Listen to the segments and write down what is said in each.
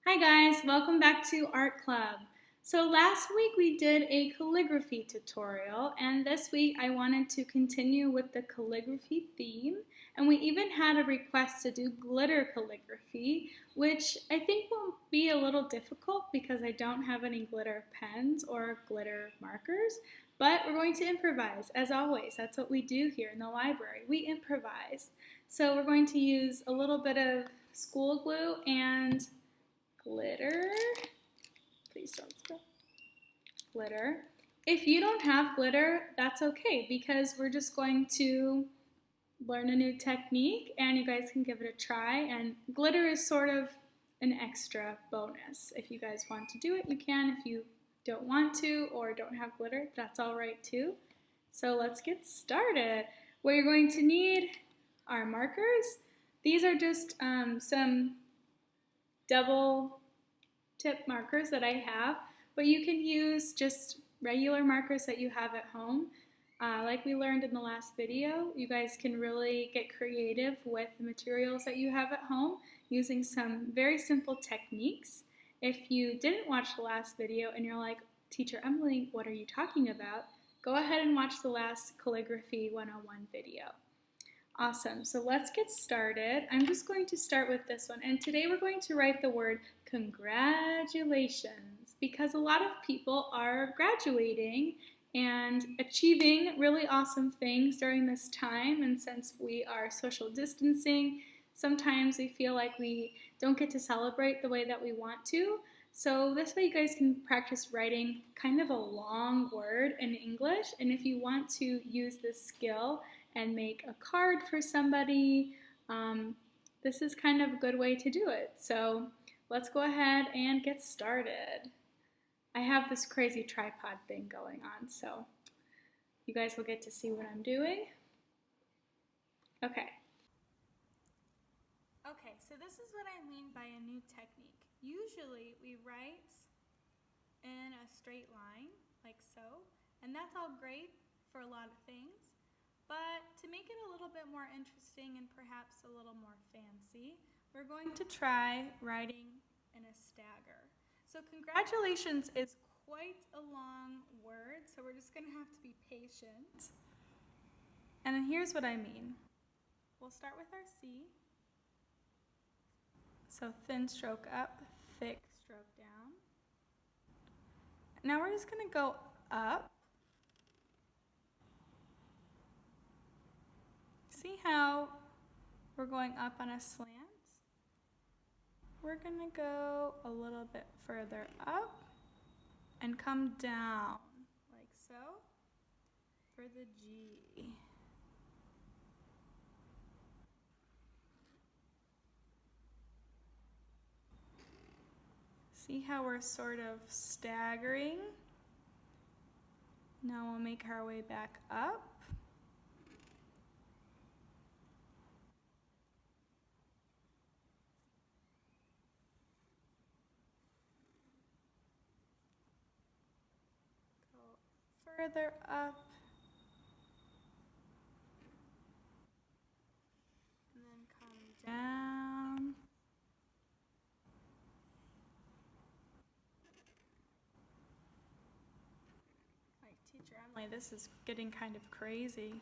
Hi guys, welcome back to Art Club. So last week we did a calligraphy tutorial, and this week I wanted to continue with the calligraphy theme, and we even had a request to do glitter calligraphy, which I think will be a little difficult because I don't have any glitter pens or glitter markers, but we're going to improvise as always. That's what we do here in the library. We improvise. So we're going to use a little bit of school glue and glitter. Please don't spill. Glitter. If you don't have glitter, that's okay because we're just going to learn a new technique and you guys can give it a try. And glitter is sort of an extra bonus. If you guys want to do it, you can. If you don't want to or don't have glitter, that's all right too. So let's get started. What you're going to need are markers. These are just some double tip markers that I have, but you can use just regular markers that you have at home. Like we learned in the last video, you guys can really get creative with the materials that you have at home using some very simple techniques. If you didn't watch the last video and you're like, Teacher Emily, what are you talking about? Go ahead and watch the last Calligraphy 101 video. Awesome, so let's get started. I'm just going to start with this one, and today we're going to write the word congratulations because a lot of people are graduating and achieving really awesome things during this time, and since we are social distancing, sometimes we feel like we don't get to celebrate the way that we want to. So this way you guys can practice writing kind of a long word in English, and if you want to use this skill and make a card for somebody, this is kind of a good way to do it. So let's go ahead and get started. I have this crazy tripod thing going on, so you guys will get to see what I'm doing. Okay, so this is what I mean by a new technique. Usually we write in a straight line, like so, and that's all great for a lot of things. But to make it a little bit more interesting and perhaps a little more fancy, we're going to try writing in a stagger. So congratulations is quite a long word, so we're just going to have to be patient. And then here's what I mean. We'll start with our C. So thin stroke up, thick stroke down. Now we're just going to go up. See how we're going up on a slant? We're going to go a little bit further up and come down like so for the G. See how we're sort of staggering? Now we'll make our way back up. Further up, and then come down. Like Teacher Emily, this is getting kind of crazy.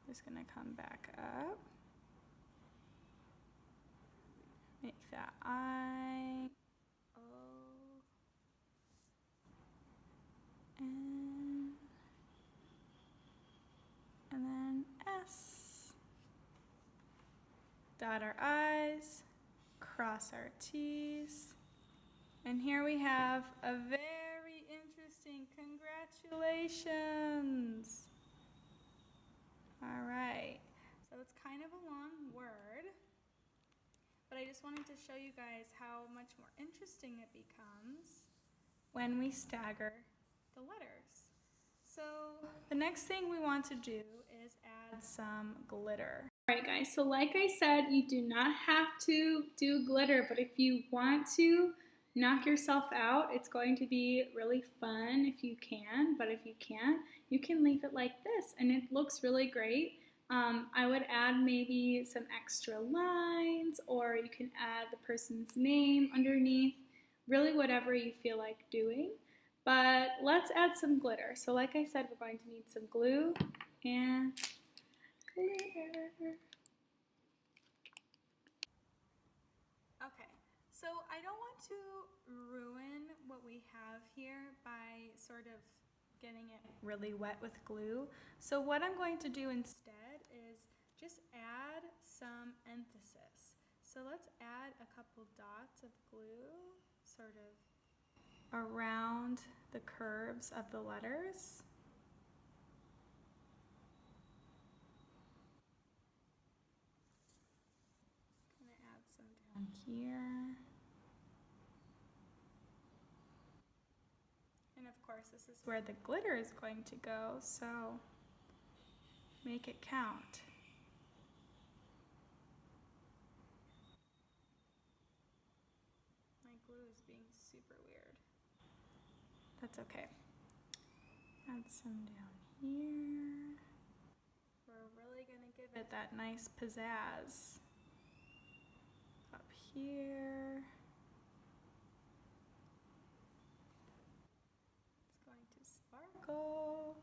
Just gonna come back up. Make that I, O, N, and then S. Dot our I's, cross our T's, and here we have a very interesting congratulations. All right, so it's kind of a long word, but I just wanted to show you guys how much more interesting it becomes when we stagger the letters. So the next thing we want to do is add some glitter. Alright guys, so like I said, you do not have to do glitter, but if you want to knock yourself out, it's going to be really fun if you can, but if you can't, you can leave it like this and it looks really great. I would add maybe some extra lines, or you can add the person's name underneath, really whatever you feel like doing. But let's add some glitter. So like I said, we're going to need some glue and glitter. Okay, so I don't want to ruin what we have here by sort of getting it really wet with glue. So what I'm going to do instead is just add some emphasis. So let's add a couple dots of glue sort of around the curves of the letters. I'm going to add some down here. And of course, this is where the glitter is going to go, so make it count. My glue is being super weird. That's okay. Add some down here. We're really going to give it that nice pizzazz. Up here. It's going to sparkle.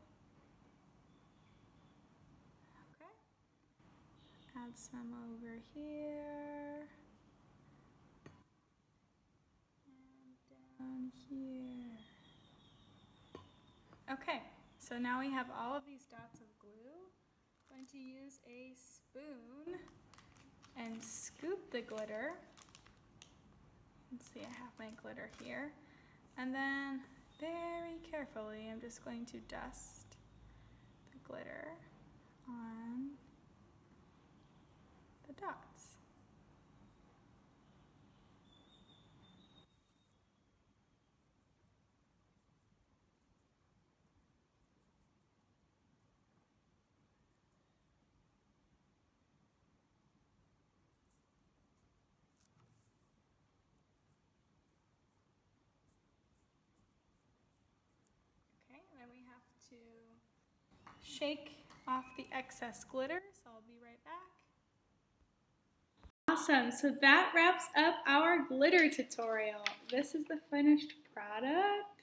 Okay. Add some over here. And down here. Okay, so now we have all of these dots of glue. I'm going to use a spoon and scoop the glitter. Let's see, I have my glitter here. And then very carefully, I'm just going to dust the glitter on the dots. Okay, and then we have to shake off the excess glitter, so I'll be right back. Awesome, so that wraps up our glitter tutorial. This is the finished product.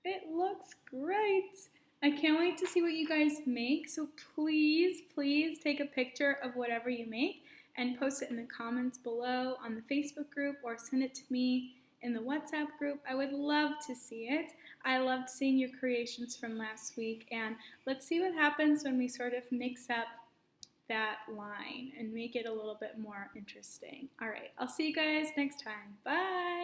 It looks great. I can't wait to see what you guys make, so please, please take a picture of whatever you make and post it in the comments below on the Facebook group or send it to me in the WhatsApp group. I would love to see it. I loved seeing your creations from last week, and let's see what happens when we sort of mix up that line and make it a little bit more interesting. All right, I'll see you guys next time. Bye.